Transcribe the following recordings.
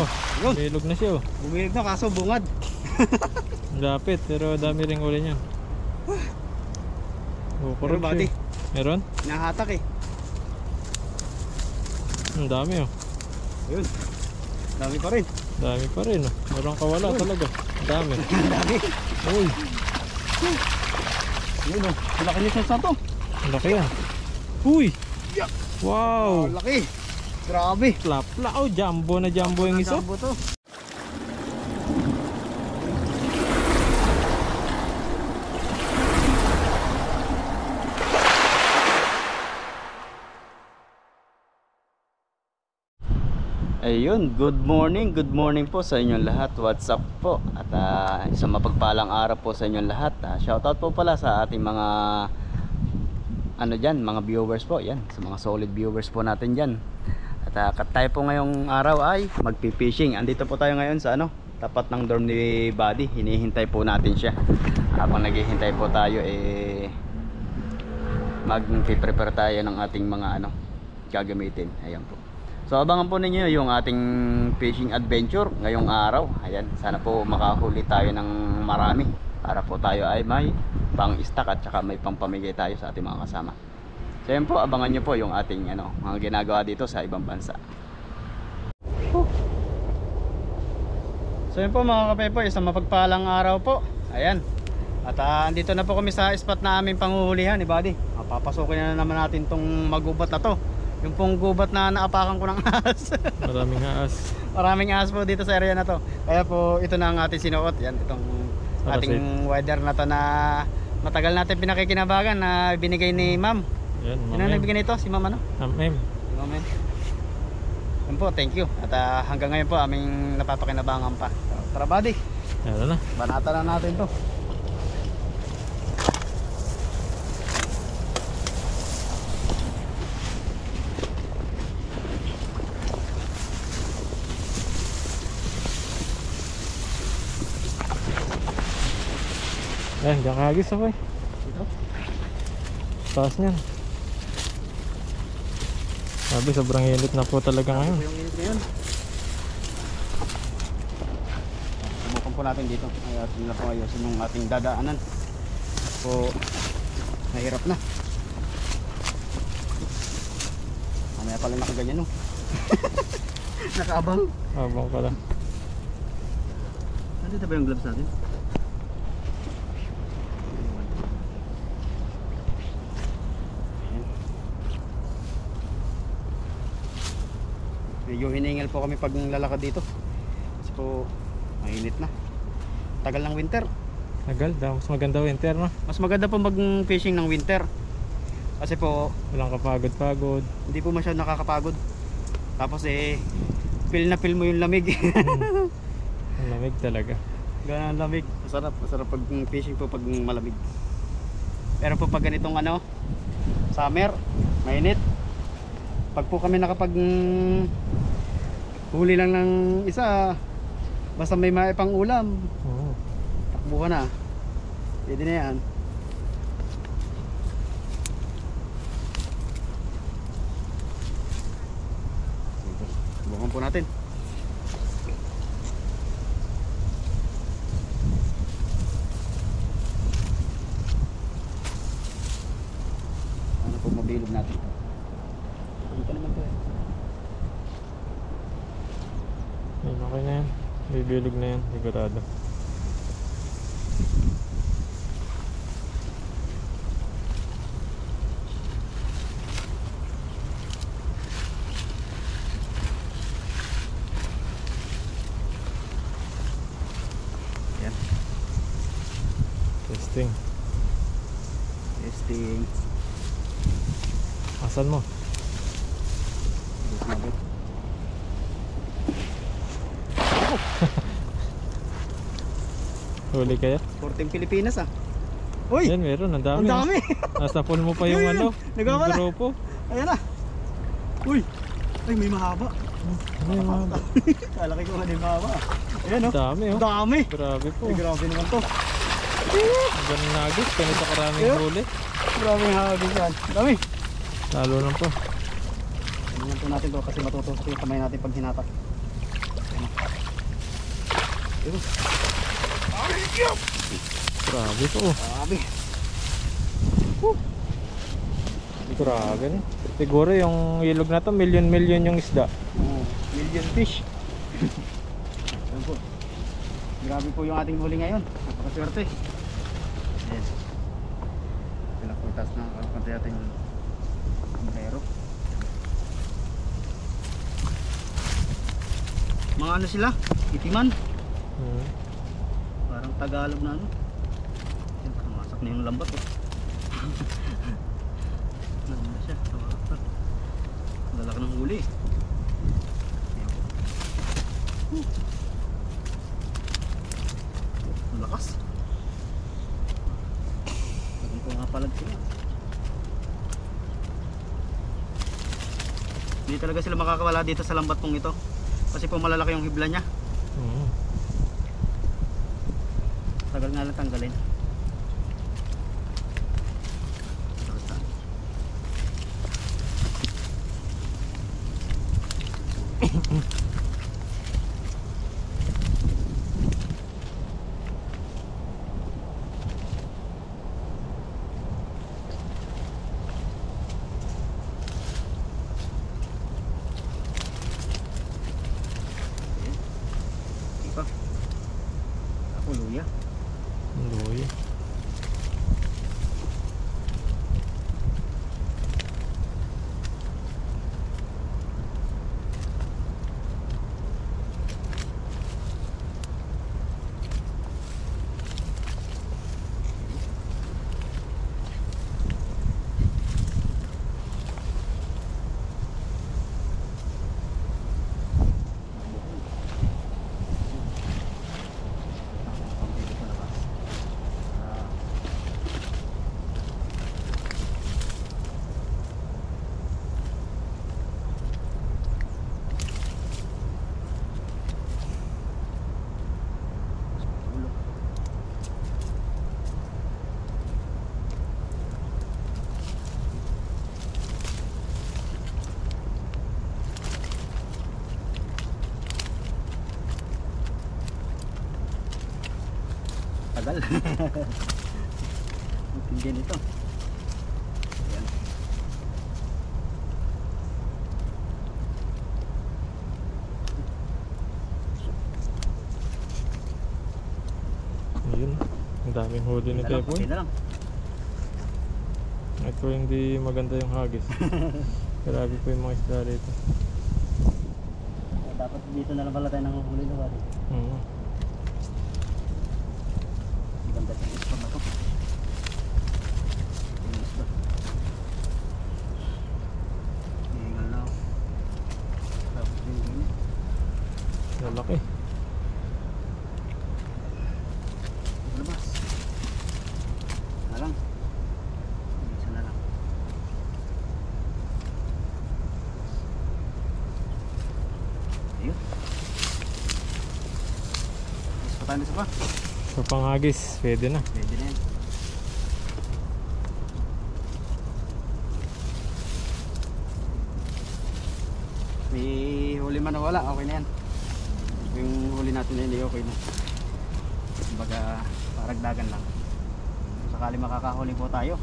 Oh, Yun. bilog na siya oh. Bumilog na kaso bungad. Lapit pero dami ring uli niya. Oh, Meron kurog bati. siya. Meron? Nahatak eh. Ang dami oh. Ayun. Dami pa rin. Dami pa rin oh. Meron kawala talaga. Dami. Dami. Uy, Ayun oh. Malaki niya sa to. ang laki yan. Uy! Wow! Laki. Grabe. Plapla oh, jumbo na jumbo yung isa. Jumbo to. Ayun, good morning po sa inyong lahat. What's up po? At isang mapagpalang araw po sa inyong lahat. Shoutout po pala sa ating mga mga viewers po. Yan, sa mga solid viewers po natin diyan. At tayo po ngayong araw ay magpi-fishing. Andito po tayo ngayon sa tapat ng dorm ni Buddy. Hinihintay po natin siya. Habang naghihintay po tayo mag-prepare tayo ng ating mga gagamitin. Ayan po. So abangan po ninyo yung ating fishing adventure ngayong araw. Ayan, sana po makahuli tayo ng marami para po tayo ay may pang-stock at saka may pang-pamigay tayo sa ating mga kasama. So ayan po, abangan nyo po yung ating mga ginagawa dito sa ibang bansa. So ayan po mga kapepo, isang mapagpalang araw po. Ayan. At andito na po kami sa spot na aming panghuhulihan ni Buddy. Papasukin na naman natin tong magubat na to. Yung pong gubat na naapakan ko ng ahas. Maraming ahas. Maraming ahas po dito sa area na to. Kaya po ito na ang ating sinuot. Yan, itong ating weather na to na matagal natin pinakikinabagan na binigay ni Ma'am. Yan, Sino na nagbigay nito? Si Ma'am ano? Ma'am. Si Ma'am. Yan po, thank you. At hanggang ngayon po aming napapakinabangan pa. So, tara Buddy. Yan na. Banata na natin to. Diyan kahagis ako eh. Dito. Taas niyan. Sabi sobrang init na po talaga ngayon. Ito yung init ngayon. Subukan po natin dito. Ayun na po ayusin yung ating dadaanan. So, nahirap na. Mamaya pala nakaganyan no. Nakaabang. Abang pala. Nandito ba yung gloves natin? Medyo hiningal po kami pag lalakad dito kasi po mainit na. Tagal ng winter. Tagal daw. Mas maganda winter no? Mas maganda po mag fishing ng winter kasi po Walang kapagod-pagod. hindi po masyadong nakakapagod. Tapos feel na feel mo yung lamig. Ang lamig talaga. Ganang lamig. Masarap pag fishing po pag malamig. Pero po pag ganitong summer, mainit. Pag po kami nakapag huli lang ng isa, basta may maipang ulam, Oo. takbo ka na. Pwede na yan. Sige, subukan po natin. Ano po mabilog natin? Ano pa naman to eh? Ayun, okay na yan. Bibilog na yan. Sigurado. Yan. Testing. Testing. Asan mo? Huli kaya? Porting Pilipinas ah. Uy! Yan meron. Ang dami. Ang dami! Nasa phone mo pa yung Yun, nagwawala. yung grupo. Ayan na! Uy! Ay may mahaba. Ano yung mga Kalaki ko nga din mahaba. Ayan oh. dami oh. Ang dami! Grabe po. Ay grabe naman to. Ang ganun na agos. Ganito karaming Ayun. huli. Grabe yung hagis yan. Dami! Lalo na po. Tingnan po natin to kasi matutusok yung kamay natin pag hinatak. Grabe to. Grabe. Grabe no. Siguro yung ilog na to, million yung isda. Million fish. Ayan po. Grabe po yung ating huli ngayon. Napakaswerte. Ayan. Pinakutas na pantay ating bumbero. Mga ano sila? Itiman. Parang Tagalog na ano. Ayan, pumasok na yung lambat oh. Ano na siya? Lalaki ng huli. Ang lakas. Lagyan ko nga palag sila. Hindi talaga sila makakawala dito sa lambat pong ito. Kasi po malalaki yung hibla niya. Tagal nga lang tanggalin. Ipa. Ako luya. Luya. Tagal. Ang tingin ito. Ayan. Ayun. Ang daming huli ni Tepoy. Okay na lang. Ito hindi maganda yung hagis. Grabe po yung mga isda rito. Dapat dito na lang pala tayo nanguhuli na wali. Ganda sa ispa na to. Yung ispa. Hingal na ako. Tapos yung ganyan. Lalaki. Labas. Na lang. Isa na lang. Ayun. Ispa tayo isa pa. Sa panghagis, pwede na. Pwede na yan. May huli man na wala, okay na yan. Yung huli natin na hindi okay na. Kumbaga paragdagan lang. Kung sakali makakahuli po tayo.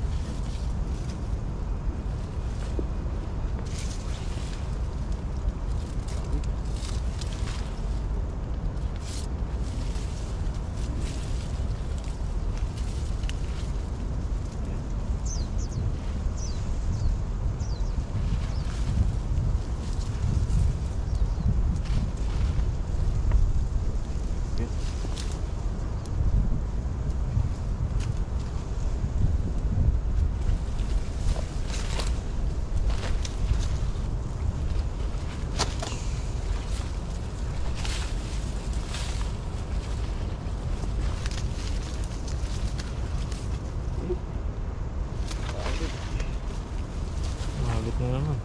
Mahabit na naman.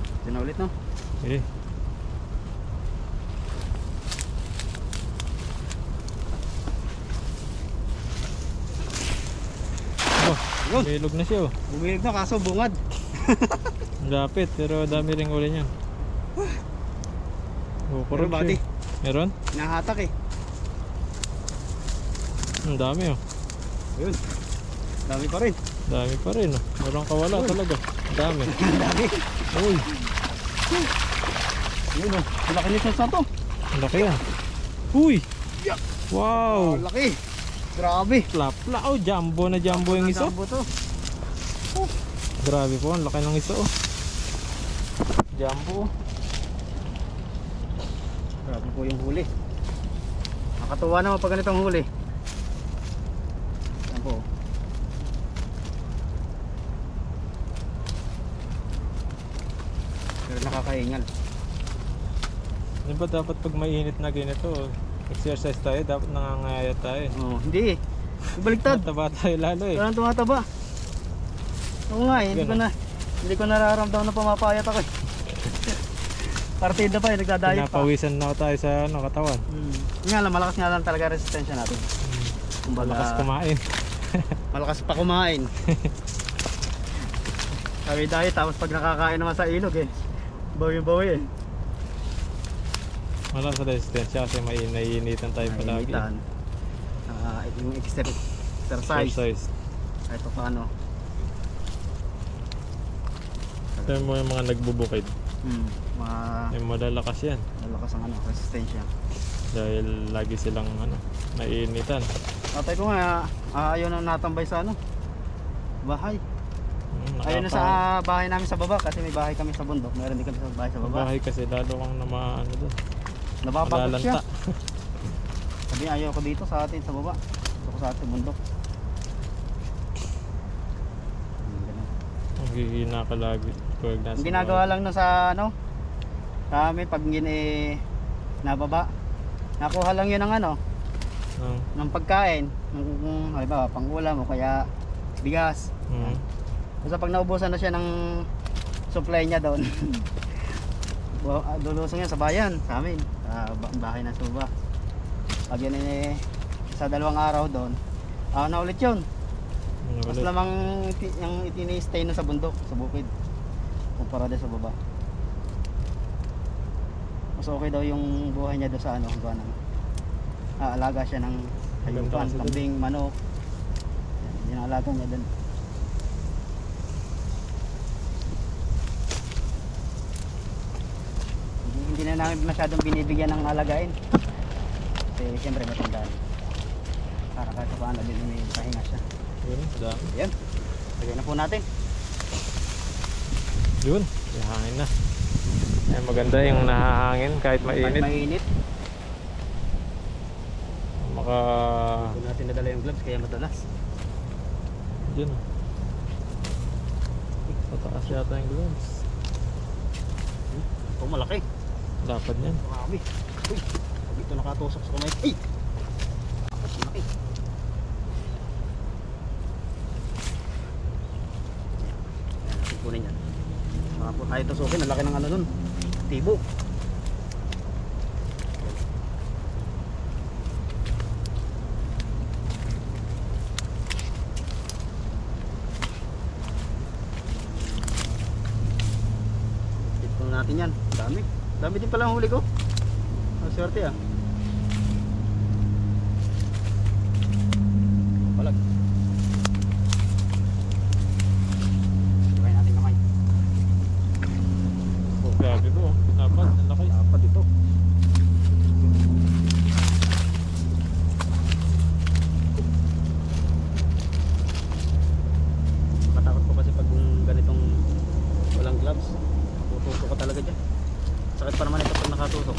Ito na ulit no? Eh. Oh, Yun. may ilog na siya oh. Bumilig na kaso bungad. Lapit pero dami ring uli niyan. Kukurot Meron, buddy. siya. Meron? Nahatak eh. Ang dami oh. Ayun. Dami pa rin. Dami pa rin oh. Walang kawala talaga. Ang dami. Ang dami. Uy, Ayun oh. Ang laki nito sa to. ang laki yan. Uy! Wow! Ang laki. Grabe. Plapla oh, jumbo na jumbo yung isa. Jumbo to. Grabe po, ang laki ng isa oh. Jumbo. Grabe po yung huli. Nakatuwa naman pag ganitong huli. Yan po. Pero nakakaingal. Di ba dapat pag mainit na ganito, exercise tayo, dapat nangangayat tayo. Oh, hindi eh. Baliktad. Mataba tayo lalo eh. Parang tumataba. Oo nga eh, hindi ko nararamdaman na pumapayat ako eh. Partida pa eh, nagdadayet pa. Pinapawisan na tayo sa ano, katawan. Nga lang, malakas nga lang talaga resistensya natin. Kumbaga, Malakas kumain. malakas pa kumain. Sabi diet, tapos pag nakakain naman sa ilog eh, bawi-bawi eh. Malakas sa resistensya kasi naiinitan tayo palagi. Nainitan. Yung exercise. Kahit pa paano. Ito mo yung mga nagbubukid. Yung malalakas yan. Malakas ang ano, resistensya. Dahil lagi silang ano, naiinitan. Tatay ko nga, ayaw na natambay sa ano, bahay. Ayaw na sa bahay namin sa baba kasi may bahay kami sa bundok. Meron din kami sa bahay sa baba. Bahay kasi lalo kang ano doon. Napapagod siya. Sabi niya, ayaw ko dito sa atin sa baba. Gusto ko sa atin bundok. Ang hihina ka lagi. Ang ginagawa lang na sa ano, kami pag nababa, nakuha lang yun ng ano, ng pagkain, ng halimbawa pangulam o kaya bigas. Basta pag naubusan na siya ng supply niya doon, lulusong yan sa bayan, sa amin, sa bahay ng suba. Pag yan sa 2 araw doon, na ulit yun. Mas lamang yung itinistay na sa bundok, sa bukid, kumpara din sa baba. Mas okay daw yung buhay niya doon sa ano, hanggang alaga siya ng hayupan, kambing, manok. Yan ang alaga niya doon. Hindi na namin masyadong binibigyan ng alagain. Kasi siyempre matandaan. Para kahit paano din may pahinga siya. Yun, dami. Ayan, lagay na po natin. Yun, hangin na. Ay, maganda yung nahahangin kahit mainit. Kahit mainit. Maka... Hindi natin nadala yung gloves kaya madalas. Yun. Pataas yata yung gloves. Ito malaki. Dapat yan. Marami. Uy, pag ito nakatusok sa kamay. Ay! Malaki. Ayan, kunin yan. Mga po tayo tusukin. Ang laki ng ano nun. Tibo. Ito natin yan. Dami. Dami din pala ang huli ko. Ang swerte ah. Palag. Sabay natin kamay. Grabe po. Dapat, ang laki. Dapat ito. Makatakot ko kasi pag ganitong walang gloves. Tutusok ka talaga dyan. Sakit pa naman ito pag nakatusok.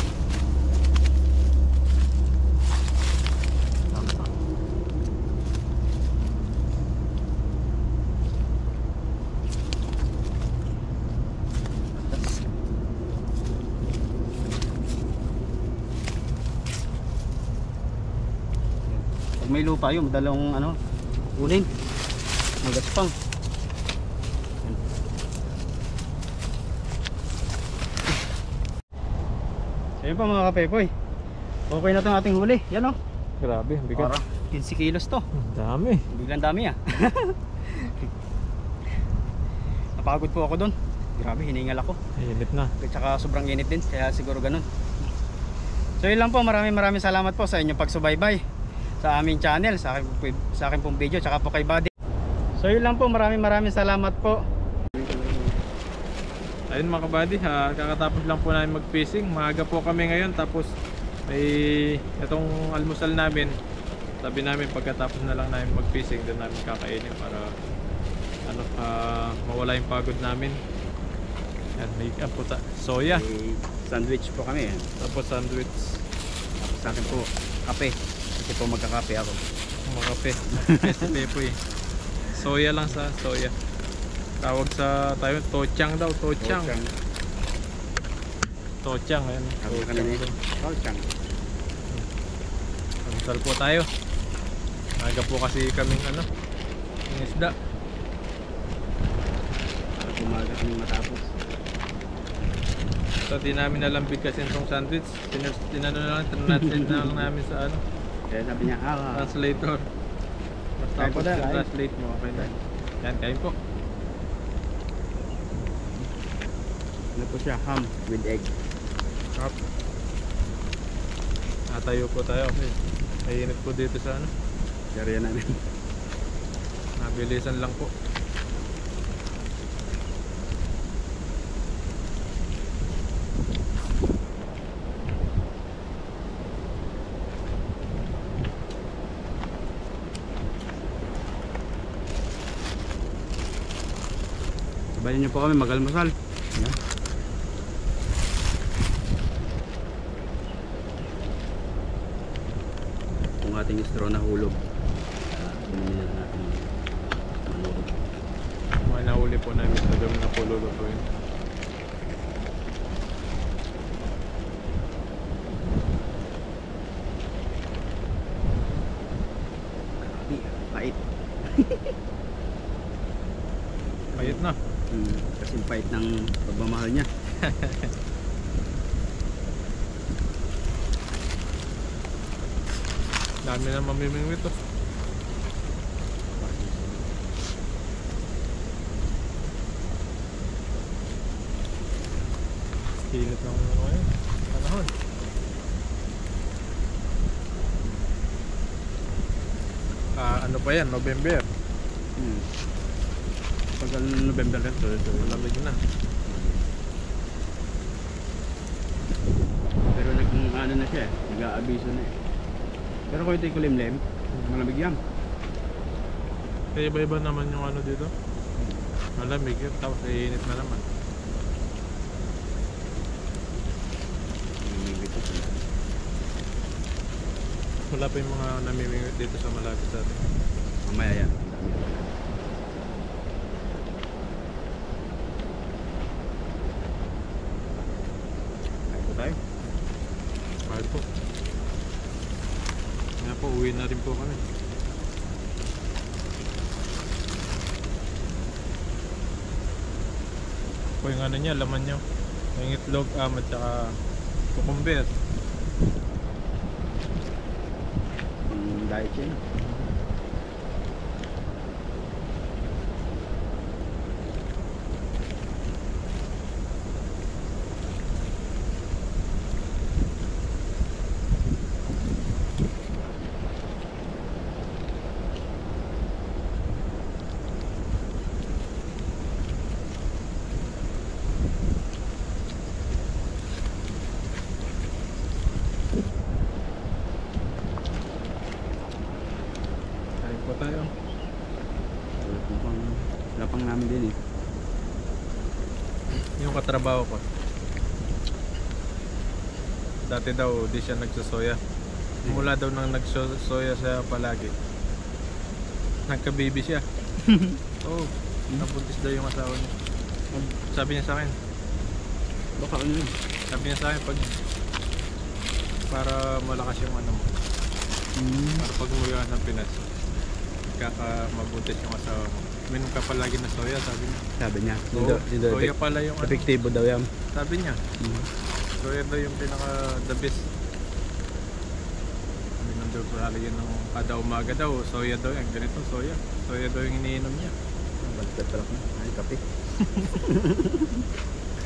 Tama. Pag may lupa yun, madalawang ano, kunin. Magaspang. Ayun pa mga kapepoy. Okay na itong ating huli. Yan o. Grabe, ang bigat. Para 15 kilos to. Ang dami. Biglang dami ah. Napagod po ako doon. Grabe, hiningal ako. Init na. At saka sobrang init din, kaya siguro ganun. So yun lang po, maraming salamat po sa inyong pagsubaybay sa aming channel, sa akin pong video, tsaka po kay Buddy. So yun lang po, maraming salamat po. Ayun mga kabady, kakatapos lang po namin mag-fishing. Maaga po kami ngayon, tapos may itong almusal namin. Sabi namin pagkatapos na lang namin mag-fishing, doon namin kakainin para ano, mawala yung pagod namin. Yan, may soya, May sandwich po kami. tapos sandwich, Tapos sa akin po, kape. Kasi po magkakape ako. makape. Si Pepoy. Soya lang sa soya. Tawag sa tayo, tochang daw, tochang. Tochang, ayan. Sabi ka na nito. Tochang. Almusal po tayo. Maaga po kasi kaming ano, yung isda. Para pumaga kami matapos. So di namin nalambig kasi itong sandwich. Tinano na lang, translate na lang namin sa ano, Kaya sabi niya, translator. Basta Kain tapos po tayo, kain. translate mo, okay na. Yan, kain po. ano po siya, ham with egg. Up. Natayo po tayo kasi mainit po dito sa ano. Area namin. Nabilisan lang po. Sabayan niyo po kami mag-almusal. Yan. Kung ating straw na hulog, kunin na natin manurog. Mga nahuli po namin sa gawin na pululutuin. Pait. Payit na. Kasi pait ng pagmamahal niya. Dami na mamimingwit to. Init ng ano ngayon, panahon. Ano pa yan, November. Pag November rin, Malamig na. pero ano na siya, nag-aabiso na eh. Pero kung ito'y kulimlim, malamig yan. Kaya iba-iba naman yung ano dito. Malamig yun, tapos init na naman. Namimigit ito sila. Wala pa yung mga namimingwit dito sa malapit sa atin. Mamaya yan. Ang dami yan. Kain po tayo. Mahal po. Kaya po, uwi na rin po kami. Po yung ano niya, laman niya. Yung itlog, at saka kukumber. Diet siya. Kain po tayo. Lapang namin din eh. Yung katrabaho ko. Dati daw, di siya nagsasoya. Mula daw nang nagsoya siya palagi. Nagka-baby siya. Oo. Nabuntis daw yung asawa niya. Sabi niya sa akin. Baka ano yun? Sabi niya sa akin pag para malakas yung ano mo. Para pag umuwi ka ng Pinas, magkaka-mabuntis yung asawa mo. Minom ka palagi na soya, sabi niya. Sabi niya. Oo, soya pala yung ano. Epektibo daw yan. Sabi niya. Soya daw yung pinaka the best. Minom daw palagi ng kada umaga daw. Soya daw yan. Ganito soya. Soya daw yung iniinom niya. Baliktad pala ko. Ay, kape.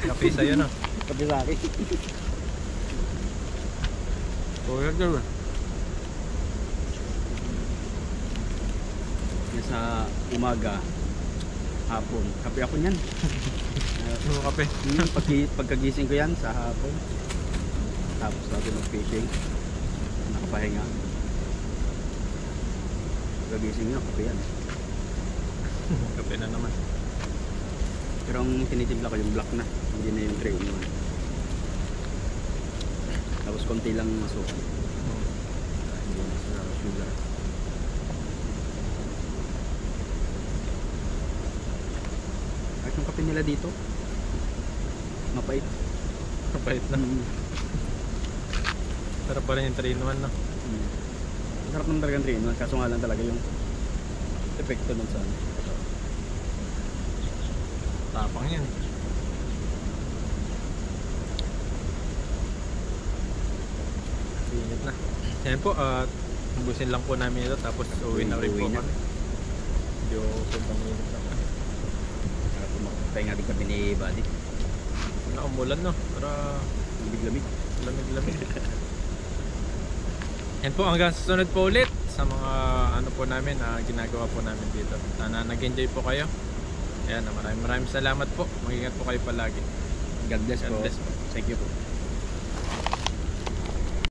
Kape sa'yo na. Kapi sa akin. Kuya daw eh. Yan sa umaga, hapon. Kape ako niyan. Ano kape? Pagkagising ko yan sa hapon. Tapos natin mag-fishing. Nakapahinga. Pagkagising nyo, kape yan. Kape na naman. Pero ang tinitimpla ko yung black na. Hindi na yung 3 in 1. Tapos konti lang masuka. Hindi na sa sugar. Kahit yung kape nila dito, mapait. Kapait na. Sarap pa rin yung 3 in 1 no? Sarap ng talagang 3 in 1. Kaso nga lang talaga yung epekto nun sa ano. Tapang yan. Init na. Yan po, ubusin lang po namin ito tapos uwi na rin po Uwi na. kami. Medyo sobrang init na. Pahinga din kami ni Buddy. Nakumulan no? Para Lamig-lamig. lamig-lamig. Yan po, hanggang sa sunod po ulit sa mga ano po namin ginagawa po namin dito. Sana nag-enjoy po kayo. Ayan, maraming salamat po. Mag-ingat po kayo palagi. God bless God po. bless po. Thank you po.